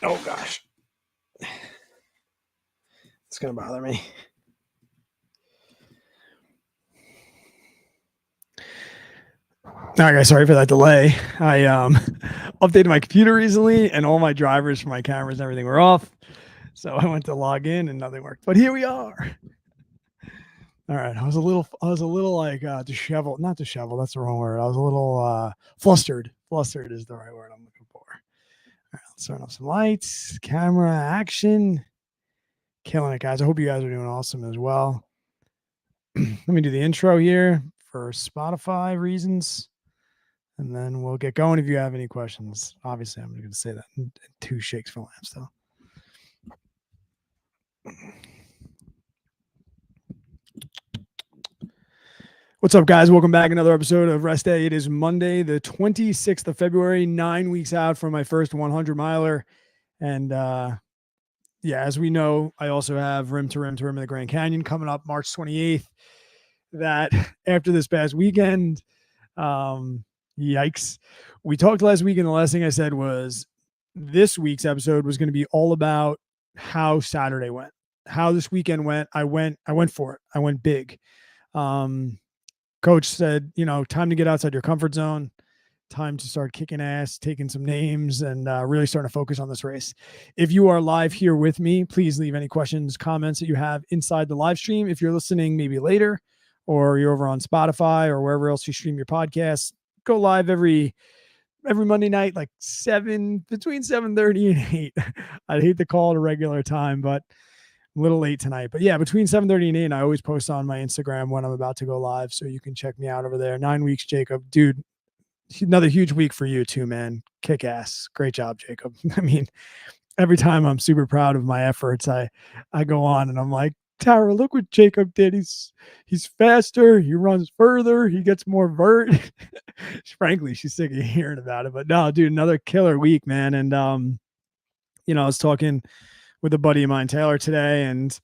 Oh gosh. It's going to bother me. All right, guys, sorry for that delay. I updated my computer recently, and all my drivers for my cameras and everything were off. So I went to log in, and nothing worked. But here we are. All right, I was a little like disheveled. Not disheveled. That's the wrong word. I was a little flustered. Flustered is the right word I'm looking for. All right, let's turn off some lights, camera, action. Killing it, guys. I hope you guys are doing awesome as well. Let me do the intro here for Spotify reasons, and then we'll get going if you have any questions. Obviously, I'm going to say that in 2 shakes for lamps, though. What's up, guys? Welcome back. Another episode of Rest Day. It is Monday, the 26th of February, 9 weeks out from my first 100 miler. And yeah, as we know, I also have Rim to Rim to Rim in the Grand Canyon coming up March 28th. That after this past weekend, yikes. We talked last week, and the last thing I said was this week's episode was going to be all about how Saturday went, how this weekend went. I went for it. I went big. Coach said, time to get outside your comfort zone, time to start kicking ass, taking some names, and really starting to focus on this race. If you are live here with me, please leave any questions, comments that you have inside the live stream. If you're listening maybe later, or you're over on Spotify or wherever else you stream your podcasts, go live every Monday night, like between 7:30 and 8. I'd hate to call it a regular time, but a little late tonight. But yeah, between 7:30 and 8, I always post on my Instagram when I'm about to go live, so you can check me out over there. 9 weeks, Jacob. Dude, another huge week for you too, man. Kick ass. Great job, Jacob. I mean, every time I'm super proud of my efforts, I go on and I'm like, Tara, look what Jacob did. He's faster. He runs further. He gets more vert. Frankly, she's sick of hearing about it. But no, dude, another killer week, man. And I was talking with a buddy of mine, Taylor, today, and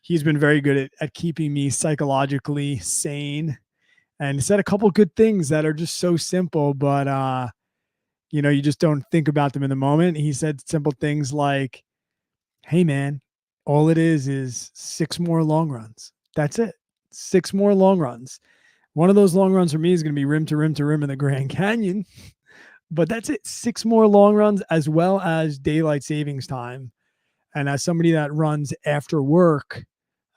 he's been very good at keeping me psychologically sane. And he said a couple good things that are just so simple, but you just don't think about them in the moment. He said simple things like, hey man, all it is 6 more long runs. That's it. 6 more long runs. One of those long runs for me is going to be rim to rim to rim in the Grand Canyon, but that's it. 6 more long runs, as well as daylight savings time. And as somebody that runs after work,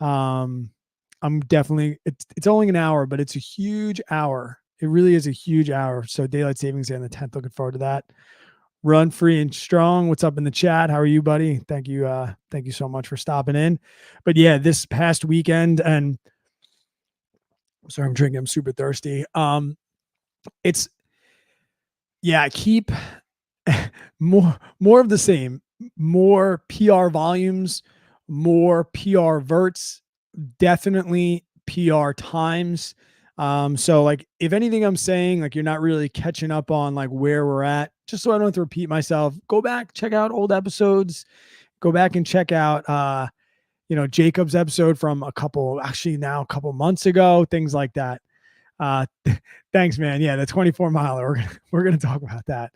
I'm definitely, it's only an hour, but it's a huge hour. It really is a huge hour. So daylight savings day on the 10th, looking forward to that. Run free and strong. What's up in the chat? How are you, buddy? Thank you. Thank you so much for stopping in. But yeah, this past weekend, and sorry, I'm drinking. I'm super thirsty. I keep more of the same, more PR volumes, more PR verts, definitely PR times. So like, if anything I'm saying, like, you're not really catching up on like where we're at, just so I don't have to repeat myself, go back, check out old episodes, go back and check out, Jacob's episode from a couple months ago, things like that. Thanks, man. Yeah. The 24 miler. We're going to talk about that.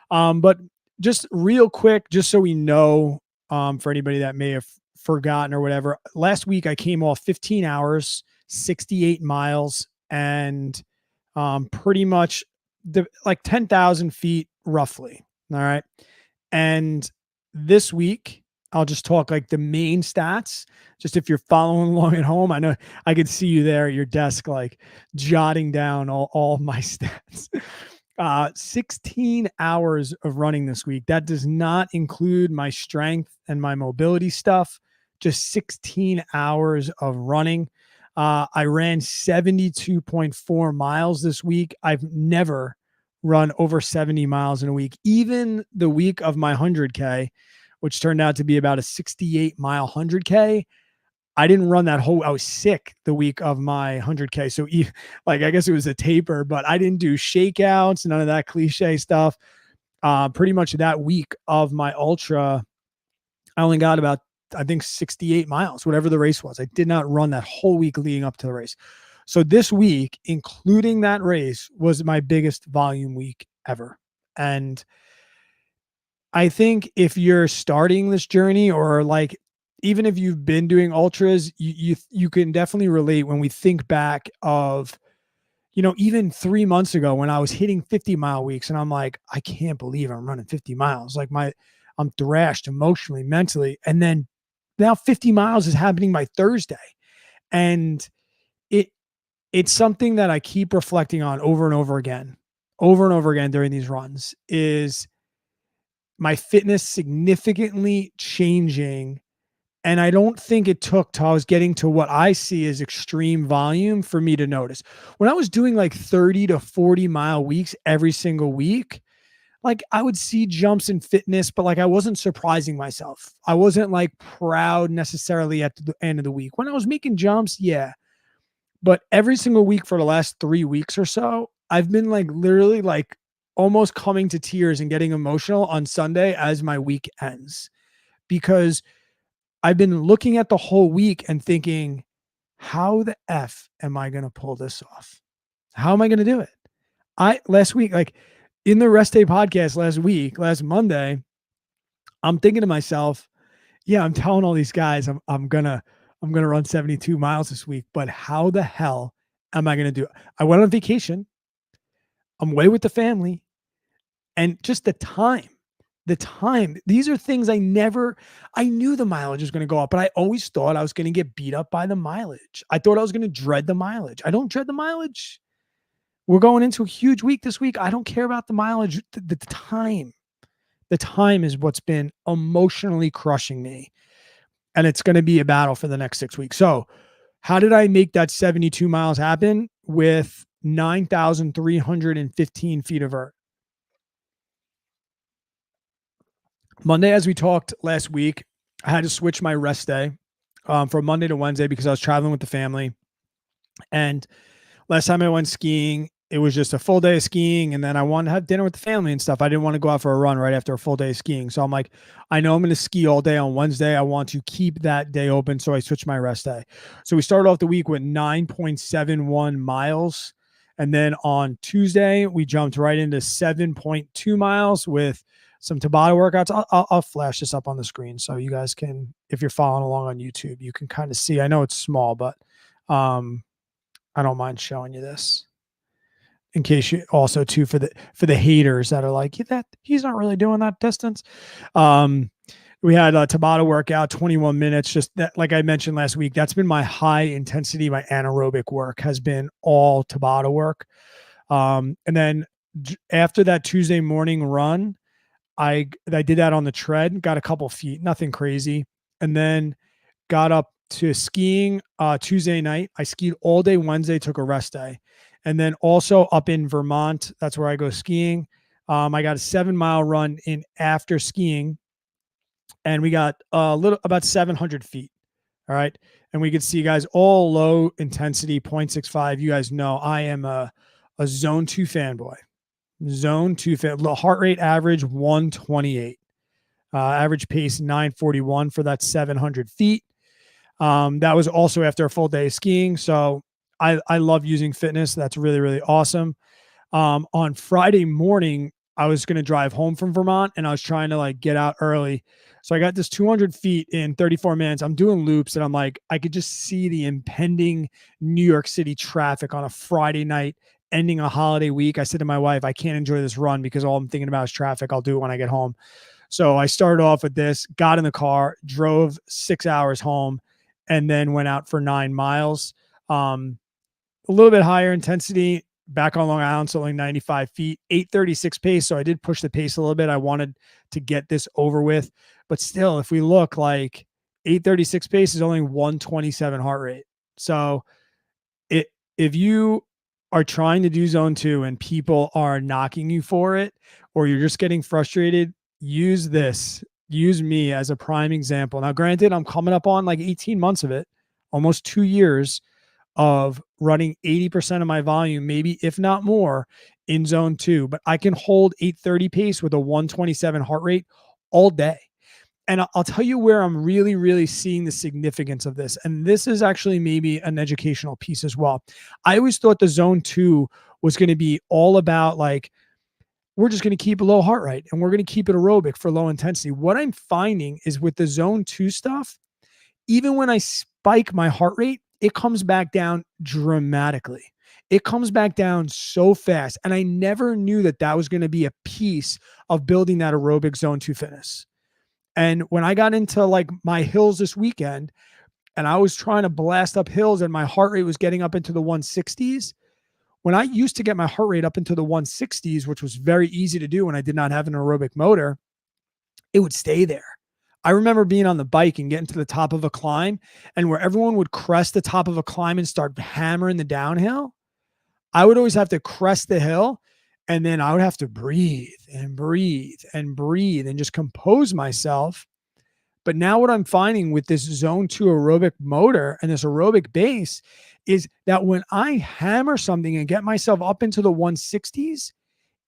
But just real quick, just so we know, for anybody that may have forgotten or whatever, last week I came off 15 hours, 68 miles, and pretty much like 10,000 feet roughly. All right. And this week, I'll just talk like the main stats. Just if you're following along at home, I know I could see you there at your desk, like jotting down all my stats. 16 hours of running this week. That does not include my strength and my mobility stuff. Just 16 hours of running. I ran 72.4 miles this week. I've never run over 70 miles in a week. Even the week of my 100K, which turned out to be about a 68-mile 100K, I didn't run that whole, I was sick the week of my 100K. So like, I guess it was a taper, but I didn't do shakeouts, none of that cliche stuff. Pretty much that week of my ultra, I only got about, I think, 68 miles, whatever the race was. I did not run that whole week leading up to the race. So this week, including that race, was my biggest volume week ever. And I think if you're starting this journey, or like, even if you've been doing ultras, you can definitely relate when we think back of, even 3 months ago when I was hitting 50-mile weeks and I'm like, I can't believe I'm running 50 miles. Like I'm thrashed emotionally, mentally. And then now 50 miles is happening by Thursday. And it, it's something that I keep reflecting on over and over again during these runs, is my fitness significantly changing. And I don't think it took till I was getting to what I see as extreme volume for me to notice. When I was doing like 30 to 40-mile weeks every single week, like I would see jumps in fitness, but like I wasn't surprising myself. I wasn't like proud necessarily at the end of the week. When I was making jumps, yeah. But every single week for the last 3 weeks or so, I've been like literally like almost coming to tears and getting emotional on Sunday as my week ends, because I've been looking at the whole week and thinking, how the F am I going to pull this off? How am I going to do it? Last week, like in the rest day podcast last Monday, I'm thinking to myself, yeah, I'm telling all these guys I'm gonna run 72 miles this week, but how the hell am I gonna do it? I went on vacation. I'm away with the family, and just the time. These are things I knew the mileage was going to go up, but I always thought I was going to get beat up by the mileage. I thought I was going to dread the mileage. I don't dread the mileage. We're going into a huge week this week. I don't care about the mileage. The time. The time is what's been emotionally crushing me. And it's going to be a battle for the next 6 weeks. So, how did I make that 72 miles happen with 9,315 feet of vert? Monday, as we talked last week, I had to switch my rest day from Monday to Wednesday because I was traveling with the family. And last time I went skiing, it was just a full day of skiing. And then I wanted to have dinner with the family and stuff. I didn't want to go out for a run right after a full day of skiing. So I'm like, I know I'm going to ski all day on Wednesday. I want to keep that day open. So I switched my rest day. So we started off the week with 9.71 miles. And then on Tuesday, we jumped right into 7.2 miles with some Tabata workouts. I'll flash this up on the screen so you guys can, if you're following along on YouTube, you can kind of see. I know it's small, but I don't mind showing you this in case you also too for the haters that are like, that he's not really doing that distance. We had a Tabata workout, 21 minutes. Just that, like I mentioned last week, that's been my high intensity. My anaerobic work has been all Tabata work. And then after that Tuesday morning run, I did that on the tread, got a couple feet, nothing crazy. And then got up to skiing Tuesday night. I skied all day Wednesday, took a rest day. And then also up in Vermont, that's where I go skiing. I got a 7-mile run in after skiing, and we got about 700 feet. All right. And we could see, guys, all low intensity, 0.65. You guys know I am a zone 2 fanboy. Zone 2 fan. Heart rate average 128. Average pace 941 for that 700 feet. That was also after a full day of skiing. So I love using fitness. That's really, really awesome. On Friday morning, I was going to drive home from Vermont and I was trying to like get out early. So I got this 200 feet in 34 minutes. I'm doing loops and I'm like, I could just see the impending New York City traffic on a Friday night ending a holiday week. I said to my wife, I can't enjoy this run because all I'm thinking about is traffic. I'll do it when I get home. So I started off with this, got in the car, drove 6 hours home, and then went out for 9 miles. A little bit higher intensity back on Long Island, so only 95 feet, 836 pace. So I did push the pace a little bit. I wanted to get this over with, but still, if we look, like 836 pace is only 127 heart rate. So if you are trying to do zone 2 and people are knocking you for it, or you're just getting frustrated, use me as a prime example. Now, granted, I'm coming up on like 18 months of it, almost 2 years of running 80% of my volume, maybe if not more, in zone 2, but I can hold 830 pace with a 127 heart rate all day. And I'll tell you where I'm really, really seeing the significance of this. And this is actually maybe an educational piece as well. I always thought the zone 2 was going to be all about like, we're just going to keep a low heart rate and we're going to keep it aerobic for low intensity. What I'm finding is with the zone 2 stuff, even when I spike my heart rate, it comes back down dramatically. It comes back down so fast. And I never knew that that was going to be a piece of building that aerobic zone 2 fitness. And when I got into like my hills this weekend and I was trying to blast up hills and my heart rate was getting up into the 160s, when I used to get my heart rate up into the 160s, which was very easy to do when I did not have an aerobic motor, it would stay there. I remember being on the bike and getting to the top of a climb, and where everyone would crest the top of a climb and start hammering the downhill, I would always have to crest the hill, and then I would have to breathe and breathe and breathe and just compose myself. But now what I'm finding with this zone 2 aerobic motor and this aerobic base is that when I hammer something and get myself up into the 160s,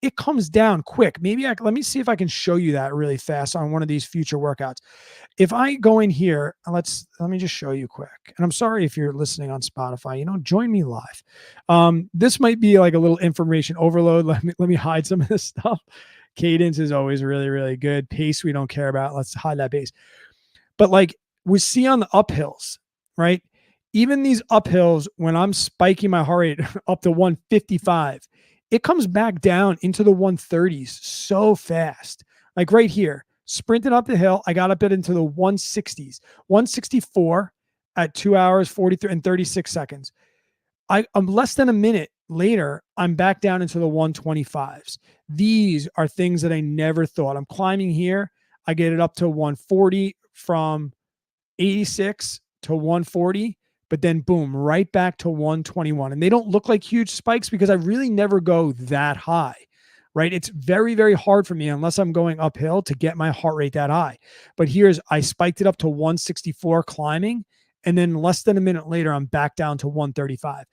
it comes down quick. Let me see if I can show you that really fast on one of these future workouts. If I go in here, let me just show you quick. And I'm sorry if you're listening on Spotify, join me live. This might be like a little information overload. Let me hide some of this stuff. Cadence is always really, really good. Pace, we don't care about. Let's hide that pace. But like we see on the uphills, right? Even these uphills, when I'm spiking my heart rate up to 155, it comes back down into the 130s so fast. Like right here, sprinting up the hill, I got up it into the 160s, 164 at 2 hours, 43 and 36 seconds. I'm less than a minute later, I'm back down into the 125s. These are things that I never thought. I'm climbing here. I get it up to 140 from 86 to 140. But then boom, right back to 121. And they don't look like huge spikes because I really never go that high, right? It's very, very hard for me unless I'm going uphill to get my heart rate that high. But I spiked it up to 164 climbing. And then less than a minute later, I'm back down to 135.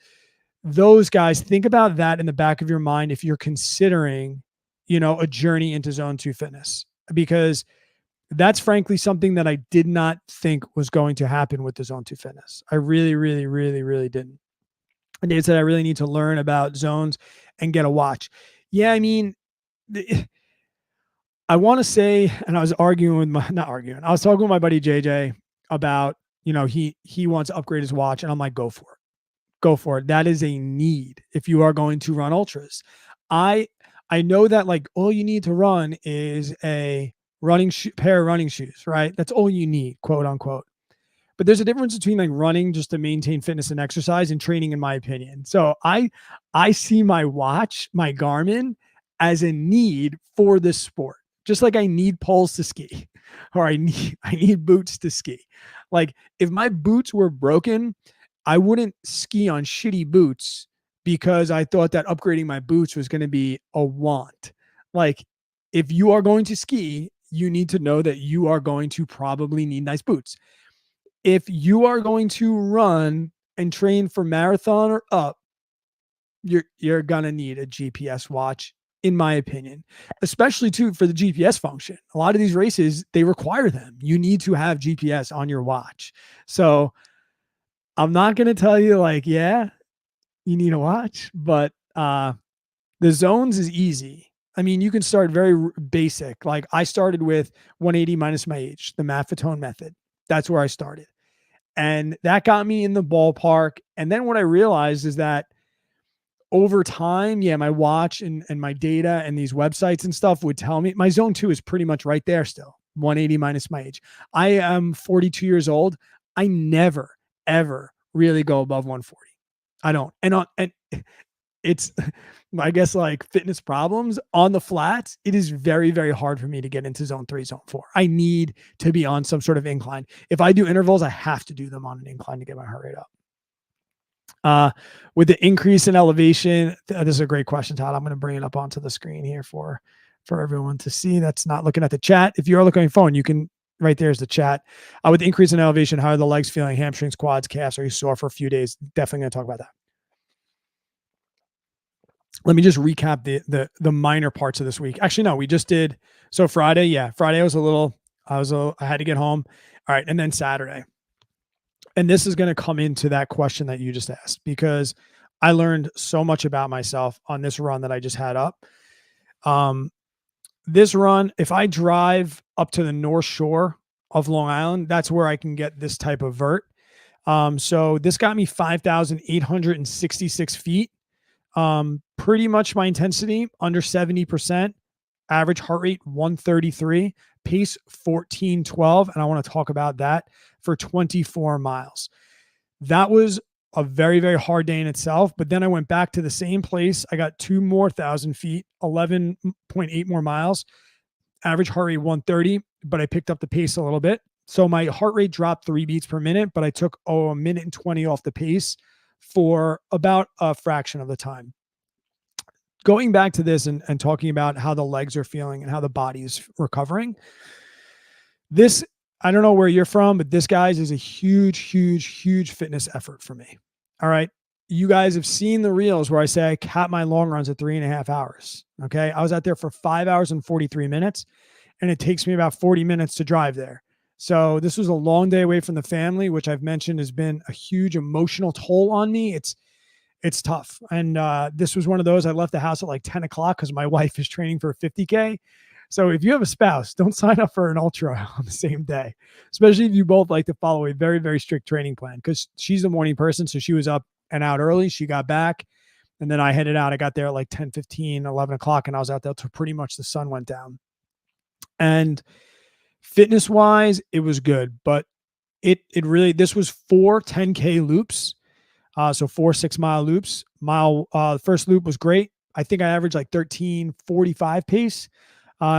Those guys, think about that in the back of your mind if you're considering, a journey into zone 2 fitness, because that's frankly something that I did not think was going to happen with the zone 2 fitness. I really, really, really, really didn't. And Dave said, I really need to learn about zones and get a watch. Yeah. I mean, I want to say, and I was arguing with I was talking with my buddy JJ about, he wants to upgrade his watch, and I'm like, go for it. Go for it. That is a need if you are going to run ultras. I know that like all you need to run is a pair of running shoes, right? That's all you need, quote unquote. But there's a difference between like running just to maintain fitness and exercise and training, in my opinion. So I see my watch, my Garmin, as a need for this sport. Just like I need poles to ski, or I need boots to ski. Like if my boots were broken, I wouldn't ski on shitty boots because I thought that upgrading my boots was going to be a want. Like if you are going to ski, you need to know that you are going to probably need nice boots. If you are going to run and train for marathon or up, you're going to need a GPS watch, in my opinion, especially too for the GPS function. A lot of these races, they require them. You need to have GPS on your watch. So I'm not going to tell you like, yeah, you need a watch, but the zones is easy. I mean, you can start very basic. Like I started with 180 minus my age, the Maffetone method. That's where I started. And that got me in the ballpark. And then what I realized is that over time, yeah, my watch and my data and these websites and stuff would tell me my zone 2 is pretty much right there still, 180 minus my age. I am 42 years old. I never, ever really go above 140. I don't. And it's, I guess, like fitness problems on the flats. It is very, very hard for me to get into zone 3, zone 4. I need to be on some sort of incline. If I do intervals, I have to do them on an incline to get my heart rate up. With the increase in elevation, this is a great question, Todd. I'm going to bring it up onto the screen here for everyone to see that's not looking at the chat. If you are looking at your phone, you can, right there's the chat. With the increase in elevation, how are the legs feeling? Hamstrings, quads, calves? Are you sore for a few days? Definitely going to talk about that. Let me just recap the minor parts of this week. Actually, no, we just did. So Friday, yeah, Friday I had to get home. All right. And then Saturday. And this is going to come into that question that you just asked, because I learned so much about myself on this run that I just had up. Um, this run, if I drive up to the North Shore of Long Island, that's where I can get this type of vert. So this got me 5,866 feet. Pretty much my intensity under 70%, average heart rate 133, pace 1412. And I want to talk about that for 24 miles. That was a very, very hard day in itself. But then I went back to the same place. I got 2,000 more feet, 11.8 more miles, average heart rate 130, but I picked up the pace a little bit. So my heart rate dropped 3 beats per minute, but I took a minute and 20 off the pace for about a fraction of the time. Going back to this and talking about how the legs are feeling and how the body is recovering, this, I don't know where you're from, but this, guys, is a huge, huge, huge fitness effort for me. All right. You guys have seen the reels where I say I cap my long runs at 3.5 hours. Okay. I was out there for 5 hours and 43 minutes, and it takes me about 40 minutes to drive there. So this was a long day away from the family, which I've mentioned has been a huge emotional toll on me. It's tough. And this was one of those, I left the house at like 10 o'clock because my wife is training for a 50K. So if you have a spouse, don't sign up for an ultra on the same day, especially if you both like to follow a very, very strict training plan, because she's a morning person. So she was up and out early. She got back, and then I headed out. I got there at like 10:15, 11 o'clock, and I was out there till pretty much the sun went down. And fitness wise, it was good, but it really, this was 4 10K loops. So 4 6-mile loops. First loop was great. I think I averaged like 13:45 pace.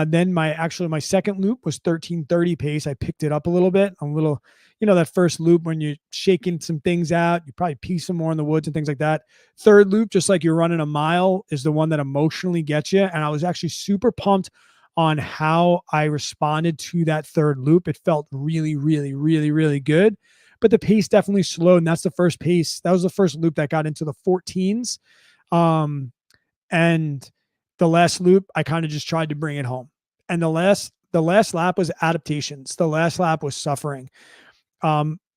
Then my second loop was 13:30 pace. I picked it up a little, that first loop when you're shaking some things out, you probably pee some more in the woods and things like that. Third loop, just like you're running a mile, is the one that emotionally gets you. And I was actually super pumped on how I responded to that third loop. It felt really, really, really, really good. But the pace definitely slowed. And that's the first pace. That was the first loop that got into the 14s. And the last loop, I kind of just tried to bring it home. And the last lap was adaptations. The last lap was suffering.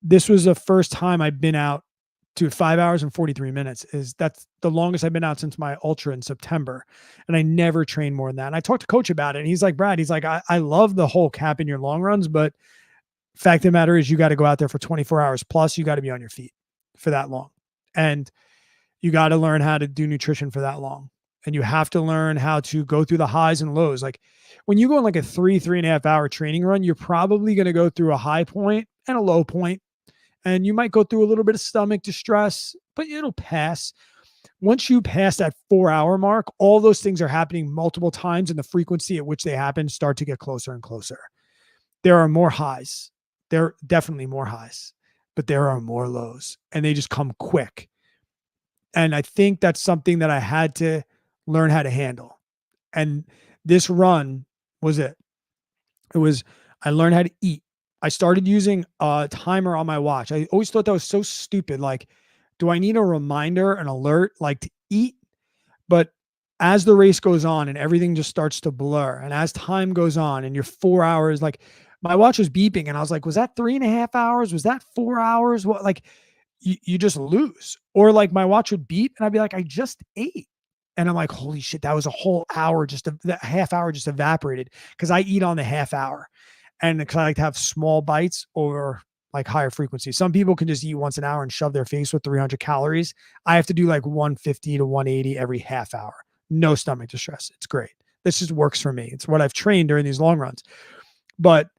This was the first time I've been out to 5 hours and 43 minutes. That's the longest I've been out since my ultra in September. And I never trained more than that. And I talked to coach about it. And he's like, Brad, I love the whole cap in your long runs, but fact of the matter is you got to go out there for 24 hours plus. You got to be on your feet for that long. And you got to learn how to do nutrition for that long. And you have to learn how to go through the highs and lows. Like when you go on like a 3.5 hour training run, you're probably going to go through a high point and a low point. And you might go through a little bit of stomach distress, but it'll pass. Once you pass that 4-hour mark, all those things are happening multiple times, and the frequency at which they happen start to get closer and closer. There are more highs. There are definitely more highs, but there are more lows, and they just come quick. And I think that's something that I had to learn how to handle. And this run was it. I learned how to eat. I started using a timer on my watch. I always thought that was so stupid. Like, do I need a reminder, an alert, like to eat? But as the race goes on and everything just starts to blur, and as time goes on and you're 4 hours, like my watch was beeping and I was like, was that 3.5 hours? Was that 4 hours? What, like you just lose. Or like my watch would beep and I'd be like, I just ate. And I'm like, holy shit, that was a whole hour, that half hour just evaporated, because I eat on the half hour. And because I like to have small bites or like higher frequency. Some people can just eat once an hour and shove their face with 300 calories. I have to do like 150 to 180 every half hour. No stomach distress. It's great. This just works for me. It's what I've trained during these long runs. But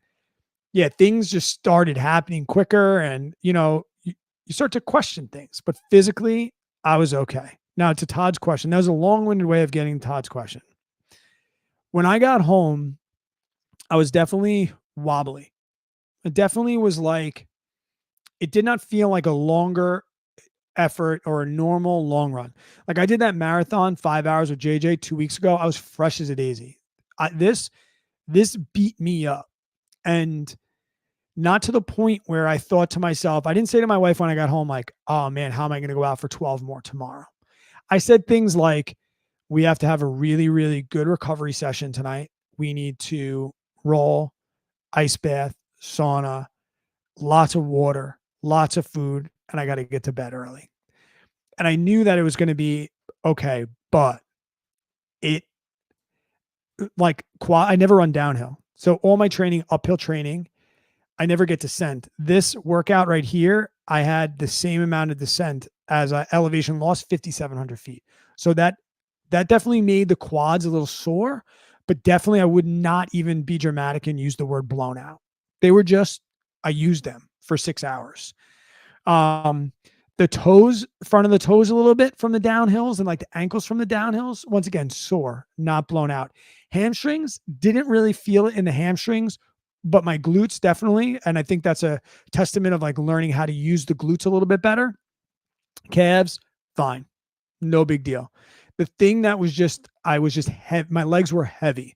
yeah, things just started happening quicker, and you start to question things. But physically, I was okay. Now to Todd's question, that was a long-winded way of getting Todd's question. When I got home, I was definitely wobbly. It definitely was like, it did not feel like a longer effort or a normal long run. Like I did that marathon 5 hours with JJ 2 weeks ago. I was fresh as a daisy. This beat me up, and not to the point where I thought to myself, I didn't say to my wife when I got home, like, oh man, how am I going to go out for 12 more tomorrow? I said things like, we have to have a really, really good recovery session tonight. We need to roll, ice bath, sauna, lots of water, lots of food, and I got to get to bed early. And I knew that it was going to be okay, but like quad, I never run downhill. So all my training, uphill training, I never get descent. This workout right here, I had the same amount of descent as elevation loss, 5,700 feet. So that definitely made the quads a little sore, but definitely I would not even be dramatic and use the word blown out. They were just, I used them for 6 hours. Um, the toes, front of the toes a little bit from the downhills and like the ankles from the downhills, once again, sore, not blown out. Hamstrings, didn't really feel it in the hamstrings, but my glutes definitely. And I think that's a testament of like learning how to use the glutes a little bit better. Calves, fine. No big deal. The thing that was just, I was just heavy. My legs were heavy.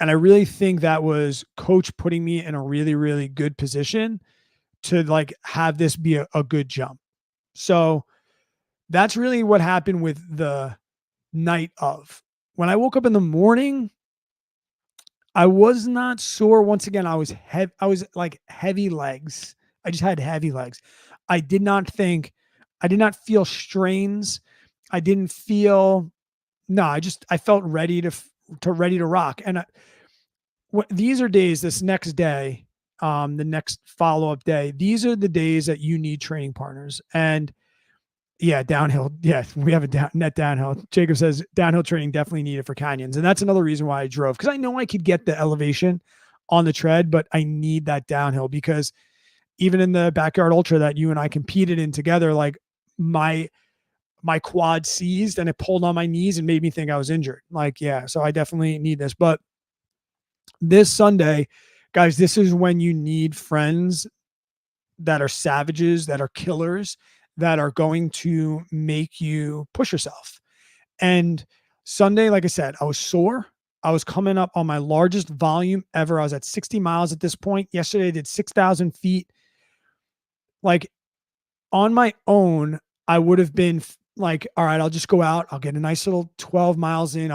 And I really think that was coach putting me in a really, really good position to like have this be a good jump. So that's really what happened with the night of. When I woke up in the morning, I was not sore. Once again, I was like heavy legs. I just had heavy legs. I did not feel strains. I didn't feel, no, I felt ready to rock. And these are days, this next day, the next follow-up day, these are the days that you need training partners. And yeah, downhill. Yeah, we have a net downhill. Jacob says downhill training definitely needed for canyons. And that's another reason why I drove, because I know I could get the elevation on the tread, but I need that downhill, because even in the backyard ultra that you and I competed in together, like my quad seized and it pulled on my knees and made me think I was injured. Like, yeah, so I definitely need this. But this Sunday, guys, this is when you need friends that are savages, that are killers, that are going to make you push yourself. And Sunday, like I said, I was sore. I was coming up on my largest volume ever. I was at 60 miles at this point. Yesterday, I did 6,000 feet. Like on my own, I would have been like, all right, I'll just go out. I'll get a nice little 12 miles in.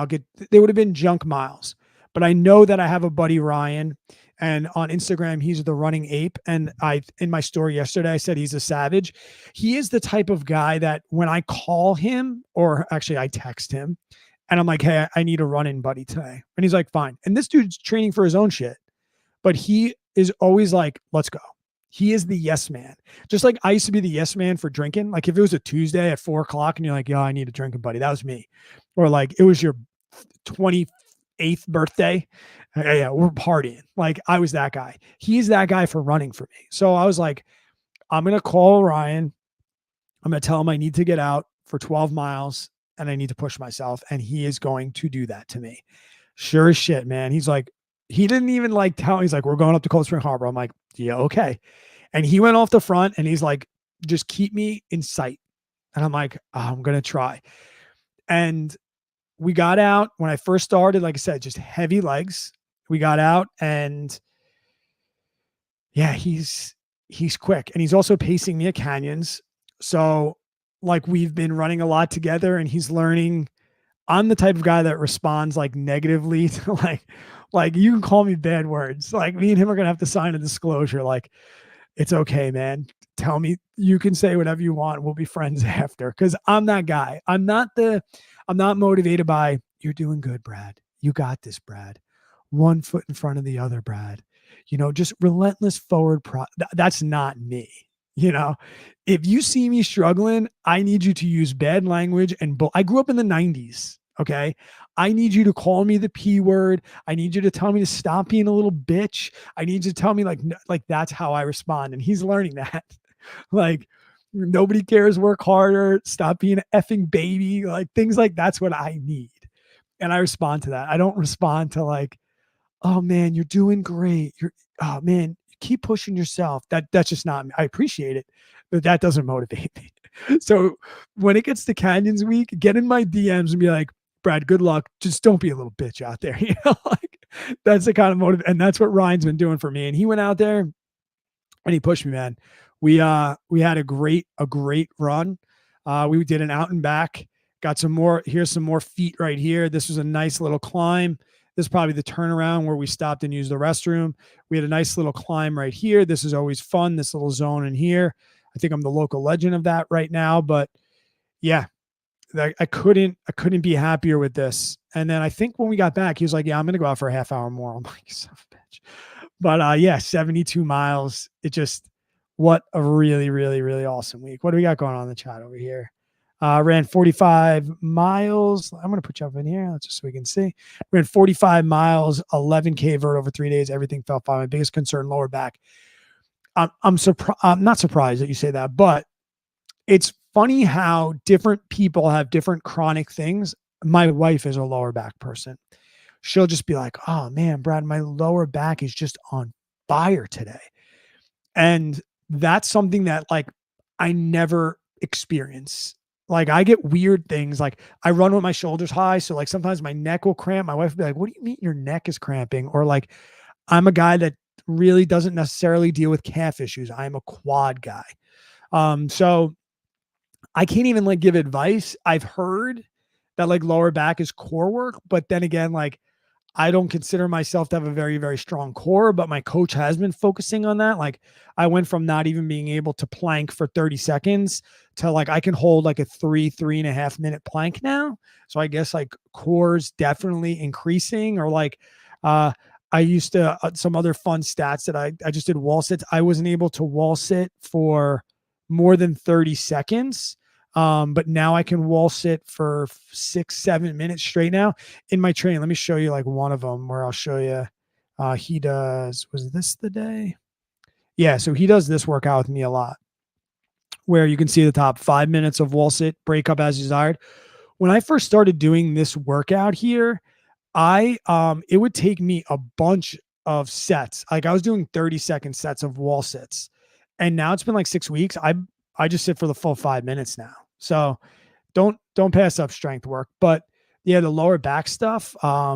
They would have been junk miles. But I know that I have a buddy, Ryan, and on Instagram, he's the running ape. And in my story yesterday, I said he's a savage. He is the type of guy that when I call him, or actually I text him and I'm like, hey, I need a run-in buddy today. And he's like, fine. And this dude's training for his own shit, but he is always like, let's go. He is the yes man. Just like I used to be the yes man for drinking. Like if it was a Tuesday at 4:00 and you're like, yo, I need a drinking buddy. That was me. Or like it was your 28th birthday. Yeah, we're partying. Like I was that guy. He's that guy for running for me. So I was like, I'm going to call Ryan. I'm going to tell him I need to get out for 12 miles and I need to push myself. And he is going to do that to me. Sure as shit, man. He's like, he didn't even like tell, he's like, we're going up to Cold Spring Harbor. I'm like, yeah, okay. And he went off the front and he's like, just keep me in sight. And I'm like, oh, I'm going to try. And we got out when I first started, like I said, just heavy legs. We got out and yeah, he's quick. And he's also pacing me at canyons. So like we've been running a lot together and he's learning. I'm the type of guy that responds like negatively to like you can call me bad words. Like me and him are going to have to sign a disclosure. Like, it's okay, man. Tell me, you can say whatever you want. We'll be friends after. Cause I'm that guy. I'm not motivated by you're doing good, Brad. You got this, Brad. One foot in front of the other, Brad. You know, just relentless forward. That's not me. You know, if you see me struggling, I need you to use bad language and I grew up in the 90s. Okay. I need you to call me the P word. I need you to tell me to stop being a little bitch. I need you to tell me like that's how I respond. And he's learning that. Like nobody cares, work harder, stop being an effing baby. Like things like that's what I need. And I respond to that. I don't respond to like, oh man, you're doing great. Oh man, keep pushing yourself. That's just not me. I appreciate it, but that doesn't motivate me. So when it gets to Canyons week, get in my DMs and be like, Brad, good luck. Just don't be a little bitch out there. You know, like that's the kind of motive. And that's what Ryan's been doing for me. And he went out there and he pushed me, man. We had a great run. We did an out and back, got some more, here's some more feet right here. This was a nice little climb. This is probably the turnaround where we stopped and used the restroom. We had a nice little climb right here. This is always fun. This little zone in here. I think I'm the local legend of that right now, but yeah, I couldn't be happier with this. And then I think when we got back, he was like, yeah, I'm going to go out for a half hour more. I'm like, son of a bitch. But yeah, 72 miles. It just, what a really, really, really awesome week. What do we got going on in the chat over here? Ran 45 miles. I'm going to put you up in here. Let's just so we can see. Ran 45 miles, 11K vert over 3 days. Everything felt fine. My biggest concern, lower back. I'm surprised. I'm not surprised that you say that, but it's funny how different people have different chronic things. My wife is a lower back person. She'll just be like, oh man, Brad, my lower back is just on fire today. And that's something that like I never experience. Like I get weird things. Like I run with my shoulders high. So like sometimes my neck will cramp. My wife will be like, what do you mean your neck is cramping? Or like I'm a guy that really doesn't necessarily deal with calf issues. I'm a quad guy. So I can't even like give advice. I've heard that like lower back is core work, but then again, like I don't consider myself to have a very, very strong core, but my coach has been focusing on that. Like I went from not even being able to plank for 30 seconds to like I can hold like a 3.5 minute plank now. So I guess like core's definitely increasing. Or like I used to some other fun stats that I just did wall sits. I wasn't able to wall sit for more than 30 seconds. But now I can wall sit for 6-7 minutes straight now in my training. Let me show you like one of them where I'll show you, he does, was this the day? Yeah. So he does this workout with me a lot where you can see the top 5 minutes of wall sit, break up as desired. When I first started doing this workout here, it would take me a bunch of sets. Like I was doing 30-second sets of wall sits, and now it's been like 6 weeks. I just sit for the full 5 minutes now. So don't pass up strength work. But yeah, the lower back stuff, I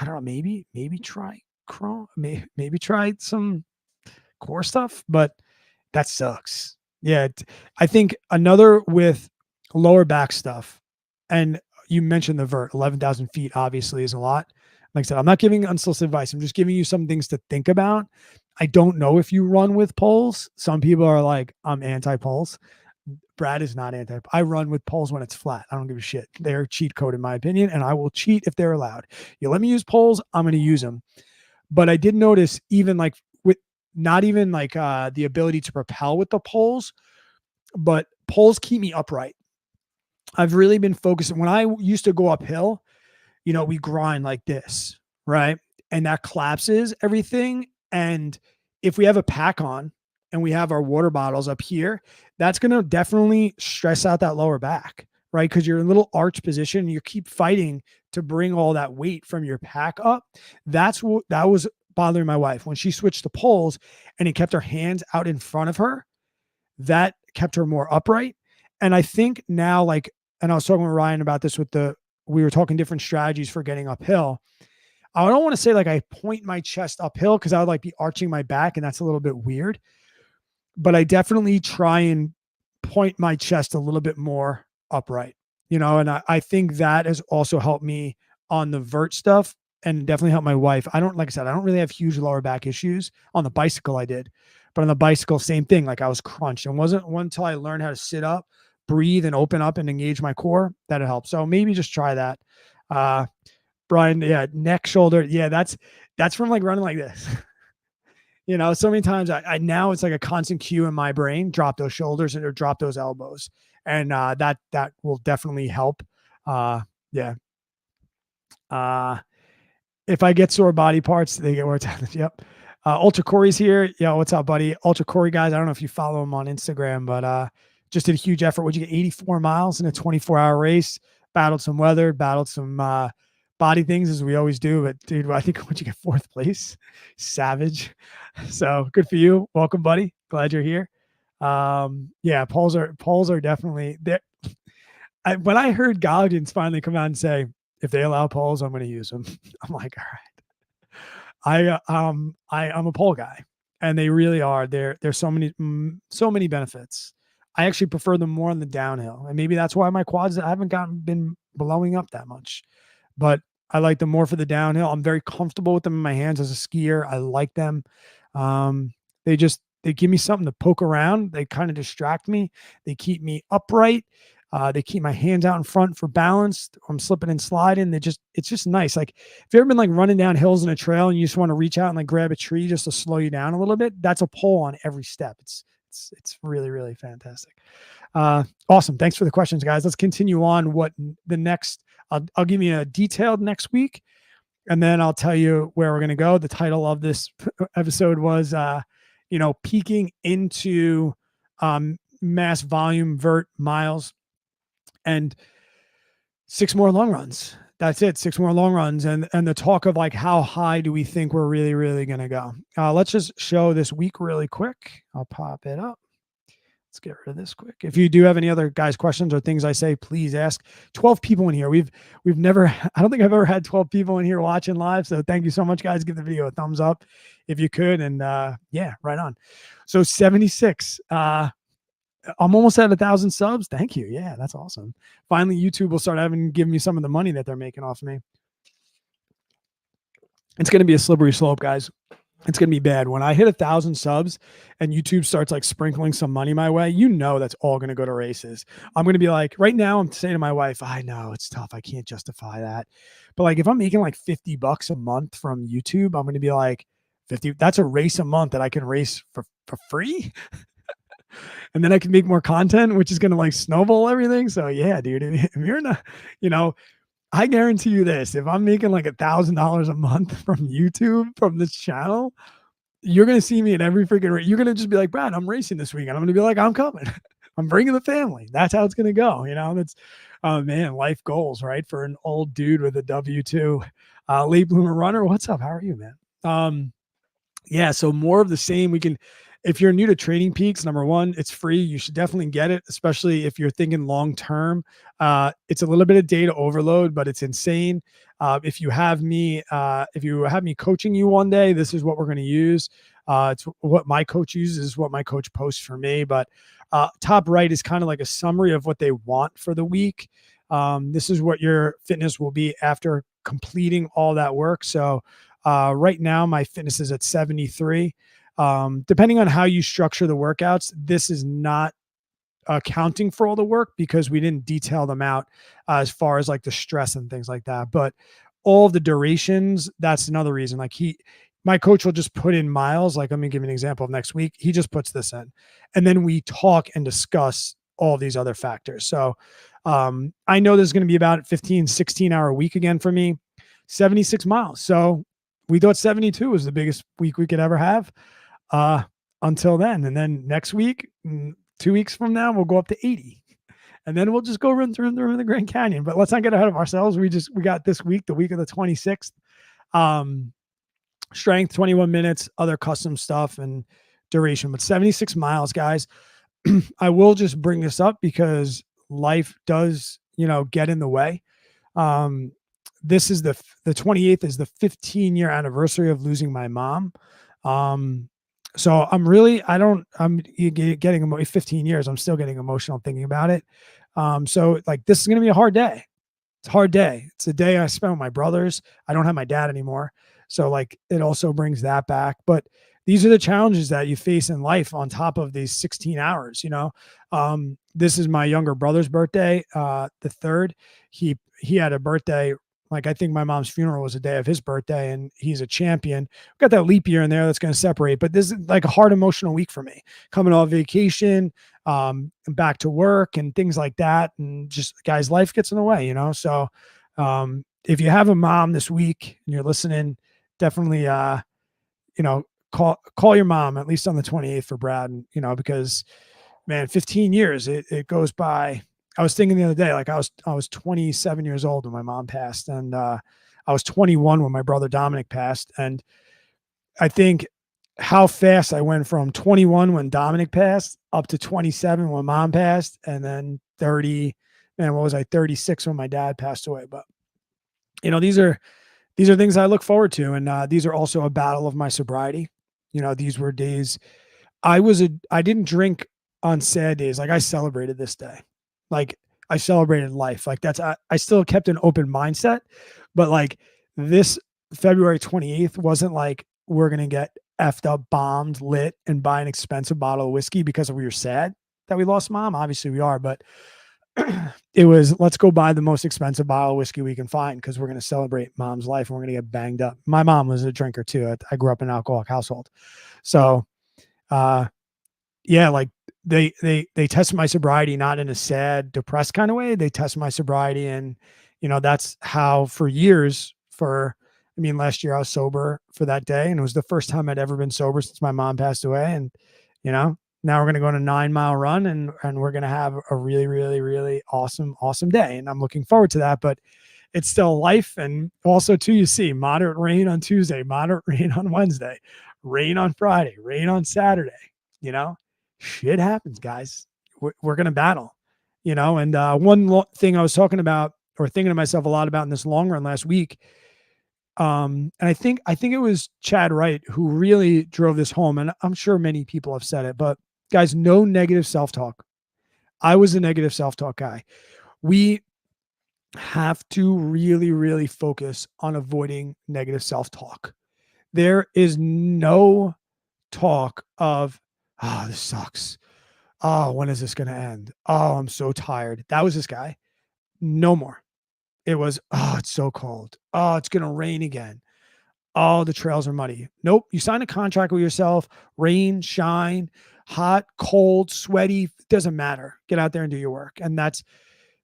don't know, maybe try crawl, maybe try some core stuff, but that sucks. Yeah. I think another with lower back stuff, and you mentioned the vert, 11,000 feet obviously is a lot. Like I said, I'm not giving unsolicited advice. I'm just giving you some things to think about. I don't know if you run with poles. Some people are like, I'm anti-poles. Brad is not anti. I run with poles when it's flat. I don't give a shit. They're cheat code in my opinion, and I will cheat if they're allowed. You let me use poles, I'm going to use them. But I did notice even like with not even like the ability to propel with the poles, but poles keep me upright. I've really been focusing. When I used to go uphill, you know, we grind like this, right? And that collapses everything. And if we have a pack on and we have our water bottles up here, that's going to definitely stress out that lower back, right? Because you're in a little arch position. You keep fighting to bring all that weight from your pack up. That was bothering my wife when she switched to poles and it kept her hands out in front of her. That kept her more upright. And I think now, like, and I was talking with Ryan about this we were talking different strategies for getting uphill. I don't want to say like I point my chest uphill because I would like be arching my back and that's a little bit weird, but I definitely try and point my chest a little bit more upright, you know, and I think that has also helped me on the vert stuff and definitely helped my wife. Like I said, I don't really have huge lower back issues. On the bicycle I did, but on the bicycle, same thing. Like I was crunched, and wasn't one until I learned how to sit up, breathe, and open up and engage my core that it helps. So maybe just try that. Brian, yeah, neck, shoulder. Yeah, that's from like running like this. You know, so many times I now it's like a constant cue in my brain, drop those shoulders or drop those elbows. And that will definitely help. Yeah. If I get sore body parts, they get worked out. Yep. Ultra Corey's here. Yo, what's up, buddy? Ultra Corey, guys. I don't know if you follow him on Instagram, but just did a huge effort. What'd you get? 84 miles in a 24-hour race. Battled some weather, battled some body things as we always do. But dude, I think once you get 4th place, savage. So good for you. Welcome, buddy. Glad you're here. Yeah, poles are definitely there. When I heard Goggins finally come out and say, if they allow poles, I'm going to use them. I'm like, all right. I'm a pole guy, and they really are. There's so many benefits. I actually prefer them more on the downhill, and maybe that's why my quads haven't been blowing up that much. But I like them more for the downhill. I'm very comfortable with them in my hands as a skier. I like them. They give me something to poke around. They kind of distract me. They keep me upright. They keep my hands out in front for balance. I'm slipping and sliding. It's just nice. Like if you've ever been like running down hills in a trail and you just want to reach out and like grab a tree just to slow you down a little bit, that's a pull on every step. It's really, really fantastic. Awesome. Thanks for the questions, guys. Let's continue on. What the next, I'll give you a detailed next week, and then I'll tell you where we're going to go. The title of this episode was, peaking into mass volume vert miles and 6 more long runs. That's it. 6 more long runs. And the talk of like, how high do we think we're really, really going to go? Let's just show this week really quick. I'll pop it up. Let's get rid of this quick. If you do have any other guys questions or things I say, please ask. 12 people in here. We've never, I don't think I've ever had 12 people in here watching live. So thank you so much, guys. Give the video a thumbs up if you could. And yeah, right on. So 76, I'm almost at 1,000 subs. Thank you. Yeah, that's awesome. Finally, YouTube will start give me some of the money that they're making off of me. It's going to be a slippery slope, guys. It's going to be bad. When I hit 1,000 subs and YouTube starts like sprinkling some money my way, that's all going to go to races. I'm going to be like, right now I'm saying to my wife, I know it's tough. I can't justify that. But like, if I'm making like $50 a month from YouTube, I'm going to be like 50. That's a race a month that I can race for free. And then I can make more content, which is going to like snowball everything. So yeah, dude, if you're not, I guarantee you this, if I'm making like $1,000 a month from YouTube, from this channel, you're going to see me in every freaking race. You're going to just be like, Brad, I'm racing this weekend. I'm going to be like, I'm coming. I'm bringing the family. That's how it's going to go. That's, man, life goals, right? For an old dude with a W-2, late bloomer runner. What's up? How are you, man? Yeah. So more of the same. If you're new to Training Peaks, number one, it's free. You should definitely get it, especially if you're thinking long-term. It's a little bit of data overload, but it's insane. If you have me coaching you one day, this is what we're going to use. It's what my coach uses, what my coach posts for me. But top right is kind of like a summary of what they want for the week. This is what your fitness will be after completing all that work. So right now, my fitness is at 73. Depending on how you structure the workouts, this is not accounting for all the work because we didn't detail them out as far as like the stress and things like that. But all of the durations, that's another reason. Like my coach will just put in miles. Like, let me give you an example of next week. He just puts this in, and then we talk and discuss all these other factors. So I know there's going to be about 15, 16 hour week again for me, 76 miles. So we thought 72 was the biggest week we could ever have. Until then. And then next week, 2 weeks from now, we'll go up to 80. And then we'll just go run through the Grand Canyon. But let's not get ahead of ourselves. We got this week, the week of the 26th. Strength, 21 minutes, other custom stuff and duration. But 76 miles, guys. I will just bring this up because life does, get in the way. This is the 28th is the 15-year anniversary of losing my mom. So I'm getting 15 years. I'm still getting emotional thinking about it. So like, this is going to be a hard day. It's a hard day. It's a day I spent with my brothers. I don't have my dad anymore. So like, it also brings that back, but these are the challenges that you face in life on top of these 16 hours, this is my younger brother's birthday. The 3rd, he had a birthday. Like, I think my mom's funeral was the day of his birthday, and he's a champion. We've got that leap year in there that's going to separate, but this is like a hard emotional week for me. Coming off vacation, and back to work and things like that. And just, guys, life gets in the way, So if you have a mom this week and you're listening, definitely, call your mom, at least on the 28th for Brad, and, because, man, 15 years, it goes by. I was thinking the other day, like I was 27 years old when my mom passed, and I was 21 when my brother Dominic passed. And I think how fast I went from 21 when Dominic passed up to 27 when mom passed, and then 30, man, what was I, 36 when my dad passed away. But these are things I look forward to, and these are also a battle of my sobriety. These were days I didn't drink on sad days. Like, I celebrated this day. Like, I celebrated life. Like, I still kept an open mindset, but like, this February 28th wasn't like, we're going to get effed up, bombed, lit, and buy an expensive bottle of whiskey because we were sad that we lost mom. Obviously we are, but it was, let's go buy the most expensive bottle of whiskey we can find because we're going to celebrate mom's life and we're going to get banged up. My mom was a drinker too. I grew up in an alcoholic household. So, yeah, like they tested my sobriety, not in a sad, depressed kind of way. They tested my sobriety. And, that's how for years last year I was sober for that day. And it was the first time I'd ever been sober since my mom passed away. And, now we're going to go on a 9-mile run and we're going to have a really, really, really awesome day. And I'm looking forward to that, but it's still life. And also too, you see moderate rain on Tuesday, moderate rain on Wednesday, rain on Friday, rain on Saturday, shit happens, guys. We're going to battle, and one thing I was talking about or thinking to myself a lot about in this long run last week. And I think it was Chad Wright who really drove this home. And I'm sure many people have said it, but guys, no negative self-talk. I was a negative self-talk guy. We have to really, really focus on avoiding negative self-talk. There is no talk of, oh, this sucks. Oh, when is this going to end? Oh, I'm so tired. That was this guy. No more. It was, oh, it's so cold. Oh, it's going to rain again. Oh, the trails are muddy. Nope. You sign a contract with yourself. Rain, shine, hot, cold, sweaty. Doesn't matter. Get out there and do your work. And that's,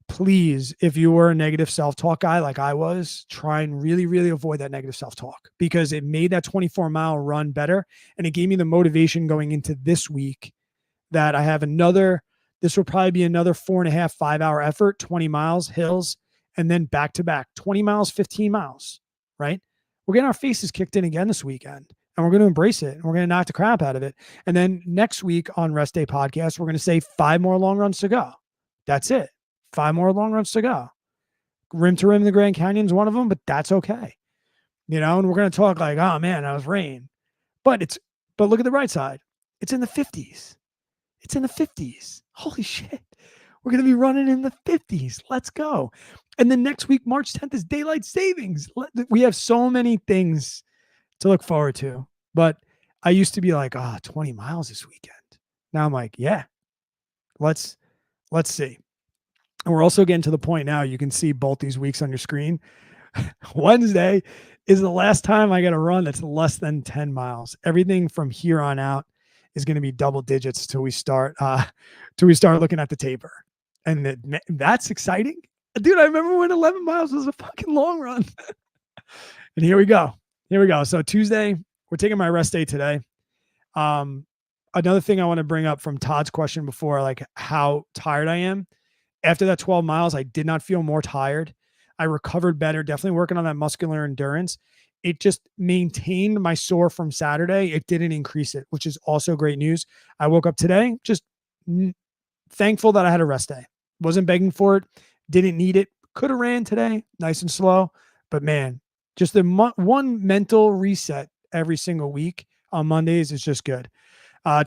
please, if you were a negative self-talk guy like I was, try and really, really avoid that negative self-talk because it made that 24-mile run better. And it gave me the motivation going into this week that I have this will probably be another 4.5, 5-hour effort, 20 miles, hills, and then back to back, 20 miles, 15 miles, right? We're getting our faces kicked in again this weekend and we're going to embrace it and we're going to knock the crap out of it. And then next week on Rest Day Podcast, we're going to say 5 more long runs to go. That's it. 5 more long runs to go. Rim to rim in the Grand Canyon is one of them, but that's okay. And we're going to talk like, oh man, that was rain. But look at the right side. It's in the 50s. It's in the 50s. Holy shit. We're going to be running in the 50s. Let's go. And then next week, March 10th is daylight savings. We have so many things to look forward to. But I used to be like, 20 miles this weekend. Now I'm like, yeah, let's see. And we're also getting to the point now, you can see both these weeks on your screen. Wednesday is the last time I got to run that's less than 10 miles. Everything from here on out is going to be double digits till we start looking at the taper. And that's exciting. Dude, I remember when 11 miles was a fucking long run. And here we go. So Tuesday, we're taking my rest day today. Another thing I want to bring up from Todd's question before, like how tired I am. After that 12 miles, I did not feel more tired. I recovered better, definitely working on that muscular endurance. It just maintained my sore from Saturday. It didn't increase it, which is also great news. I woke up today just thankful that I had a rest day. Wasn't begging for it. Didn't need it. Could have ran today, nice and slow. But man, just the one mental reset every single week on Mondays is just good.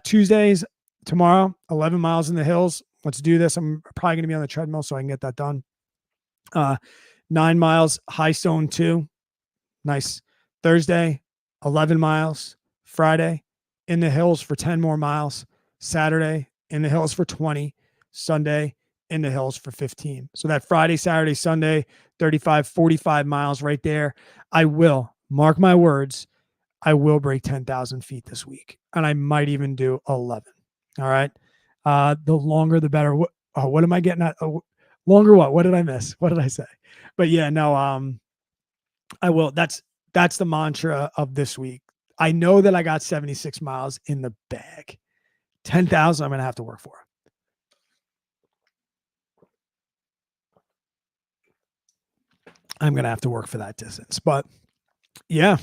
Tuesdays, tomorrow, 11 miles in the hills. Let's do this. I'm probably going to be on the treadmill so I can get that done. 9 miles, high stone 2. Nice. Thursday, 11 miles. Friday, in the hills for 10 more miles. Saturday, in the hills for 20. Sunday, in the hills for 15. So that Friday, Saturday, Sunday, 35, 45 miles right there. I will, mark my words, I will break 10,000 feet this week. And I might even do 11. All right. The longer, the better. What am I getting at? Longer what? What did I miss? What did I say? But yeah, no, I will. That's the mantra of this week. I know that I got 76 miles in the bag. 10,000 I'm going to have to work for. I'm going to have to work for that distance. But yeah,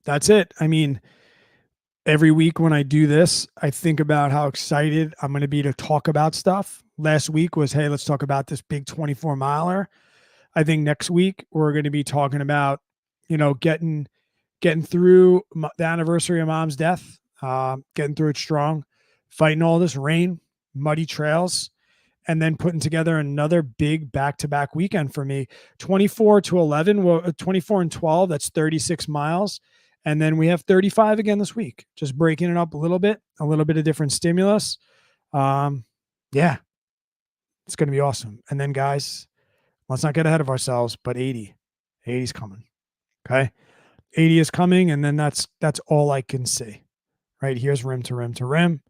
that's it. I mean, every week when I do this, I think about how excited I'm going to be to talk about stuff. Last week was, hey, let's talk about this big 24 miler. I think next week we're going to be talking about, getting through the anniversary of mom's death, getting through it strong, fighting all this rain, muddy trails, and then putting together another big back-to-back weekend for me. 24 to 11, 24 and 12, that's 36 miles. And then we have 35 again this week, just breaking it up a little bit of different stimulus. Yeah, It's going to be awesome. And then, guys, let's not get ahead of ourselves, but 80's coming. Okay. 80 is coming. And then that's all I can see. Right. Here's rim to rim to rim.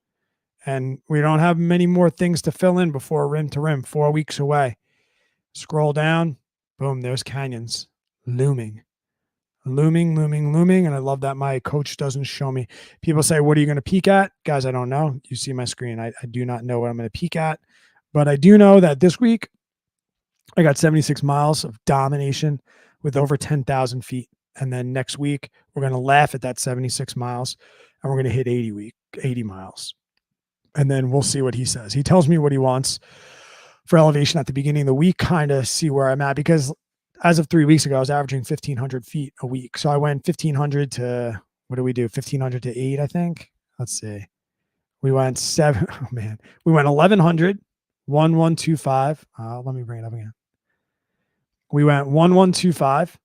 And we don't have many more things to fill in before rim to rim, 4 weeks away. Scroll down. Boom. There's canyons looming. And I love that my coach doesn't show me. People say, what are you going to peak at? Guys, I don't know. You see my screen. I do not know what I'm going to peak at, but I do know that this week I got 76 miles of domination with over 10,000 feet. And then next week we're going to laugh at that 76 miles and we're going to hit 80 miles. And then we'll see what he says. He tells me what he wants for elevation at the beginning of the week, kind of see where I'm at, because as of 3 weeks ago, I was averaging 1,500 feet a week. So I went 1,500 to, what do we do? 1,500 to 8, I think. Let's see. We went 7. Oh, man. We went 1,100, 1,125. Let me bring it up again. We went 1,125.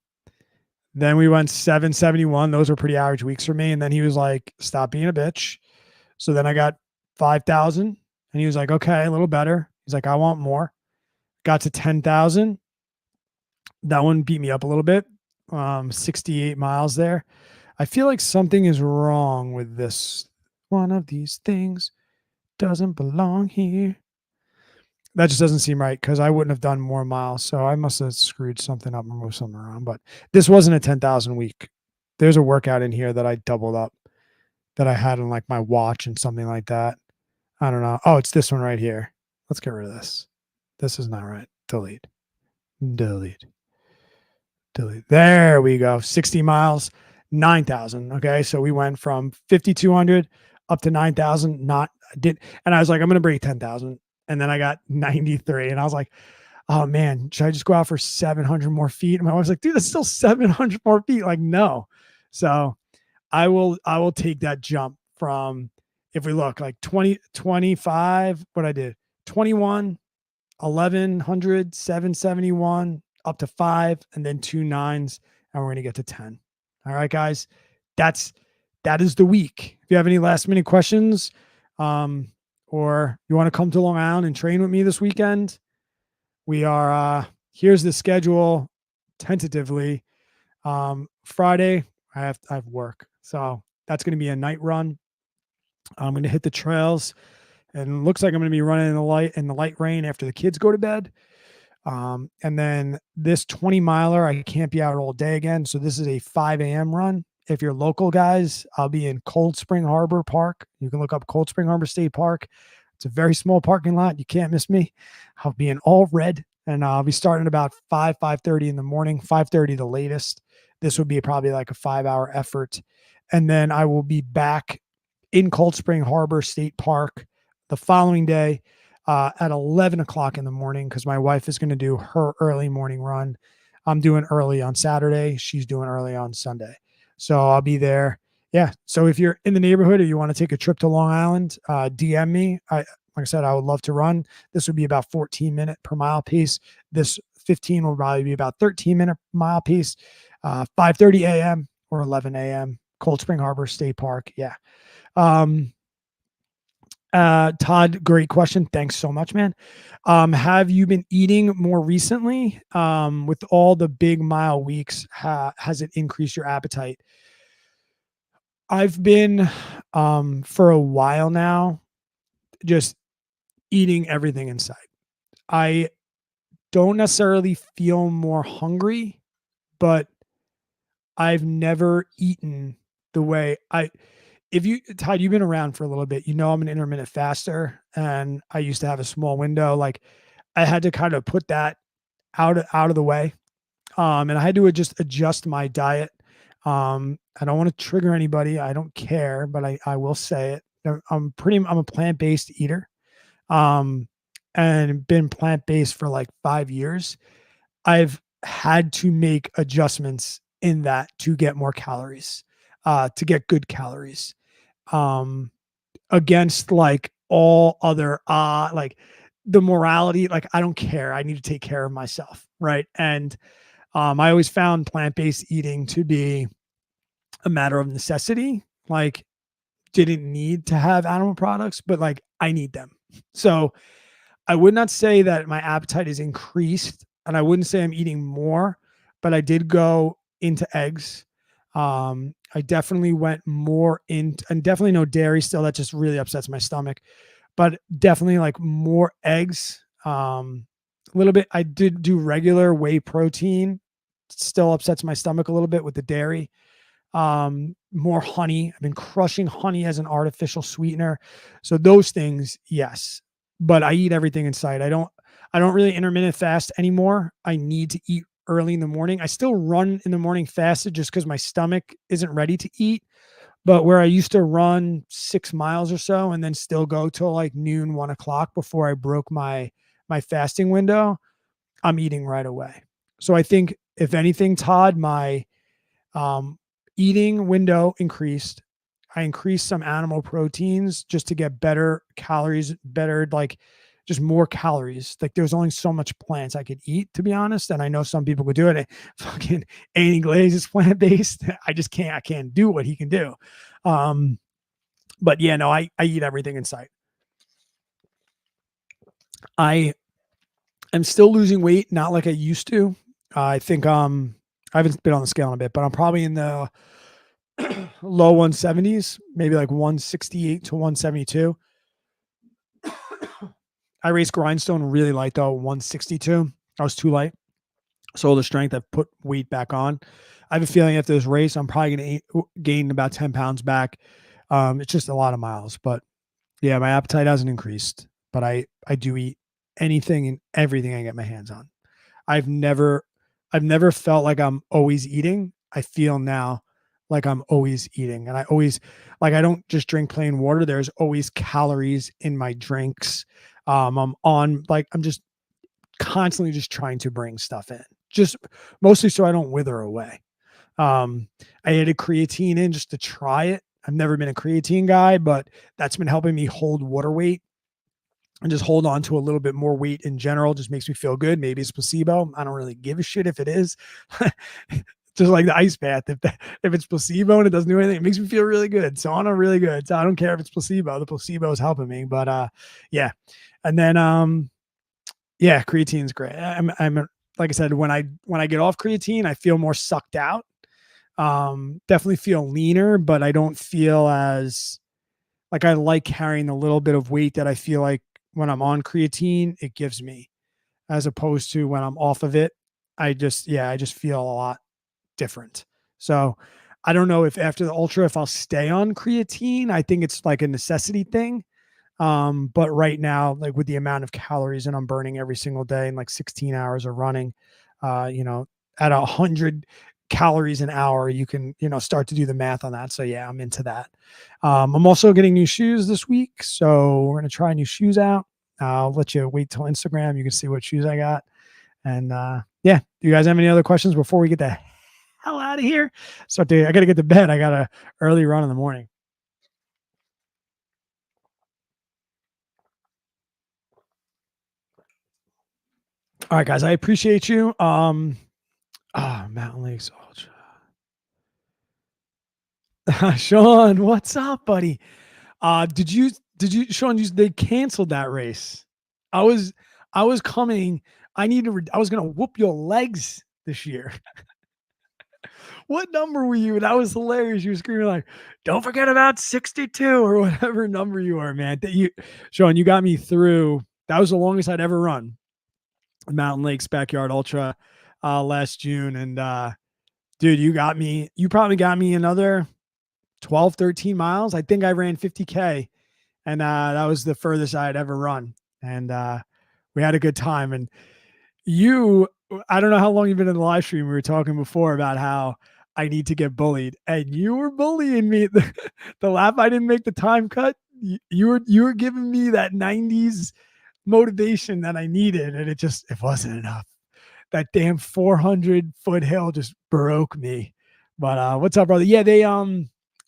Then we went 771. Those were pretty average weeks for me. And then he was like, stop being a bitch. So then I got 5,000. And he was like, okay, a little better. He's like, I want more. Got to 10,000. That one beat me up a little bit. 68 miles there. I feel like something is wrong with this. One of these things doesn't belong here. That just doesn't seem right because I wouldn't have done more miles. So I must have screwed something up and moved something around. But this wasn't a 10,000 week. There's a workout in here that I doubled up that I had on like my watch and something like that. I don't know. Oh, it's this one right here. Let's get rid of this. This is not right. Delete. There we go. 60 miles, 9,000. Okay. So we went from 5,200 up to 9,000. And I was like, I'm going to break 10,000. And then I got 93. And I was like, oh man, should I just go out for 700 more feet? And my wife's like, dude, that's still 700 more feet. Like, no. So I will take that jump from, if we look like 20, 25, what I did, 21, 1,100, 771, up to 5, and then 2 9s, and we're going to get to 10. All right, guys, that is the week. If you have any last minute questions, or you want to come to Long Island and train with me this weekend, we are, here's the schedule tentatively. Friday, I have work. So that's going to be a night run. I'm going to hit the trails, and it looks like I'm going to be running in the light rain after the kids go to bed. And then this 20 miler, I can't be out all day again. So this is a 5 a.m. run. If you're local, guys, I'll be in Cold Spring Harbor Park. You can look up Cold Spring Harbor State Park. It's a very small parking lot. You can't miss me. I'll be in all red, and I'll be starting about 5:30 in the morning, 5:30 the latest. This would be probably like a 5-hour effort. And then I will be back in Cold Spring Harbor State Park the following day at 11 o'clock in the morning, because my wife is going to do her early morning run. I'm doing early on Saturday. She's doing early on Sunday. So I'll be there. Yeah. So if you're in the neighborhood or you want to take a trip to Long Island, DM me. Like I said, I would love to run. This would be about 14-minute per mile pace. This 15 will probably be about 13-minute mile pace. 5:30 a.m. or 11 a.m. Cold Spring Harbor State Park. Yeah. Todd, great question. Thanks so much, man. Have you been eating more recently? With all the big mile weeks, has it increased your appetite? I've been, for a while now, just eating everything in sight. I don't necessarily feel more hungry, but I've never eaten the way Todd, you've been around for a little bit, I'm an intermittent faster, and I used to have a small window. Like, I had to kind of put that out of the way. And I had to just adjust my diet. I don't want to trigger anybody. I don't care, but I will say it. I'm a plant-based eater. And been plant-based for like 5 years. I've had to make adjustments in that to get more calories, to get good calories, against like all other, like the morality, like I don't care. I need to take care of myself. Right. And, I always found plant-based eating to be a matter of necessity. Like, didn't need to have animal products, but like I need them. So I would not say that my appetite is increased, and I wouldn't say I'm eating more, but I did go into eggs. I definitely went more in, and definitely no dairy still. That just really upsets my stomach, but definitely like more eggs. A little bit. I did do regular whey protein. Still upsets my stomach a little bit with the dairy. More honey. I've been crushing honey as an artificial sweetener. So those things, yes. But I eat everything in sight. I don't really intermittent fast anymore. I need to eat early in the morning. I still run in the morning fasted just because my stomach isn't ready to eat. But where I used to run 6 miles or so and then still go till like noon, 1 o'clock before I broke my fasting window, I'm eating right away. So I think if anything, Todd, my um, eating window increased. I increased some animal proteins just to get better calories, better, like just more calories. Like there's only so much plants I could eat, to be honest. And I know some people could do it. Fucking Andy Glaze is plant based. I just can't. I can't do what he can do. Um, but yeah, no, I eat everything in sight. I am still losing weight, not like I used to. I think I haven't been on the scale in a bit, but I'm probably in the low 170s, maybe like 168 to 172. I raced grindstone really light though, 162. I was too light. So the strength, I've put weight back on. I have a feeling after this race, I'm probably going to gain about 10 pounds back. It's just a lot of miles, but yeah, my appetite hasn't increased, but I do eat anything and everything I get my hands on. I've never I've never felt like I'm always eating. I feel now like I'm always eating. And I always like I don't just drink plain water. There's always calories in my drinks. I'm just constantly just trying to bring stuff in. Just mostly so I don't wither away. I added creatine in just to try it. I've never been a creatine guy, but that's been helping me hold water weight and just hold on to a little bit more weight in general. Just makes me feel good. Maybe it's placebo. I don't really give a shit if it is. Just like the ice bath. If it's placebo and it doesn't do anything, it makes me feel really good. So I'm really good. So I don't care if it's placebo. The placebo is helping me. But yeah. And then yeah, creatine's great. I'm like I said, when I get off creatine, I feel more sucked out. Definitely feel leaner, but I don't feel as like I like carrying the little bit of weight that I feel like when I'm on creatine, it gives me, as opposed to when I'm off of it. I just feel a lot different. So I don't know if after the ultra, if I'll stay on creatine. I think it's like a necessity thing. But right now, like with the amount of calories that I'm burning every single day and like 16 hours of running, you know, at 100 calories an hour, you can, start to do the math on that. So yeah, I'm into that. I'm also getting new shoes this week. So we're going to try new shoes out. I'll let you wait till Instagram. You can see what shoes I got. And yeah, do you guys have any other questions before we get the hell out of here? I got to get to bed. I got a early run in the morning. All right, guys, I appreciate you. Mountain Lakes Ultra. Sean, what's up, buddy? Sean, they canceled that race. I was, I was coming. I was going to whoop your legs this year. What number were you? That was hilarious. You were screaming like, don't forget about 62 or whatever number you are, man. Sean, you got me through. That was the longest I'd ever run. Mountain Lakes Backyard Ultra last June. And dude, you probably got me another 12, 13 miles. I think I ran 50K, and that was the furthest I had ever run. And we had a good time. And I don't know how long you've been in the live stream. We were talking before about how I need to get bullied, and you were bullying me. The lap I didn't make the time cut. You were giving me that 90s motivation that I needed, and it wasn't enough. That damn 400-foot hill just broke me. But what's up, brother? Yeah,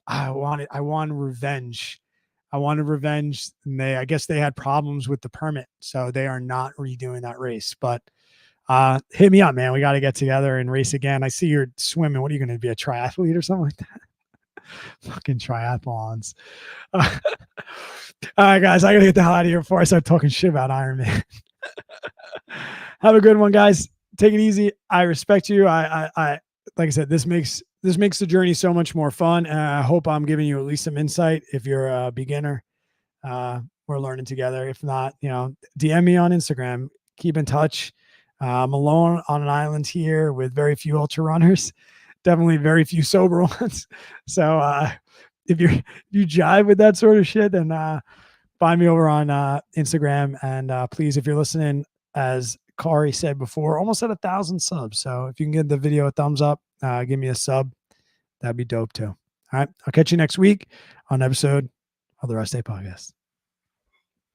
I wanted revenge. I wanted revenge, and I guess they had problems with the permit, so they are not redoing that race. But hit me up, man. We got to get together and race again. I see you're swimming. What are you going to be, a triathlete or something like that? Fucking triathlons. All right, guys, I gotta get the hell out of here before I start talking shit about Iron Man. Have a good one, guys. Take it easy. I respect you. I like I said, this makes the journey so much more fun. And I hope I'm giving you at least some insight. If you're a beginner, we're learning together. If not, DM me on Instagram. Keep in touch. I'm alone on an island here with very few ultra runners, definitely very few sober ones. So if you jive with that sort of shit, then find me over on Instagram. And please, if you're listening, as Kari said before, almost at 1,000 subs. So if you can give the video a thumbs up, give me a sub, that'd be dope too. All right. I'll catch you next week on an episode of the Rest Day Podcast.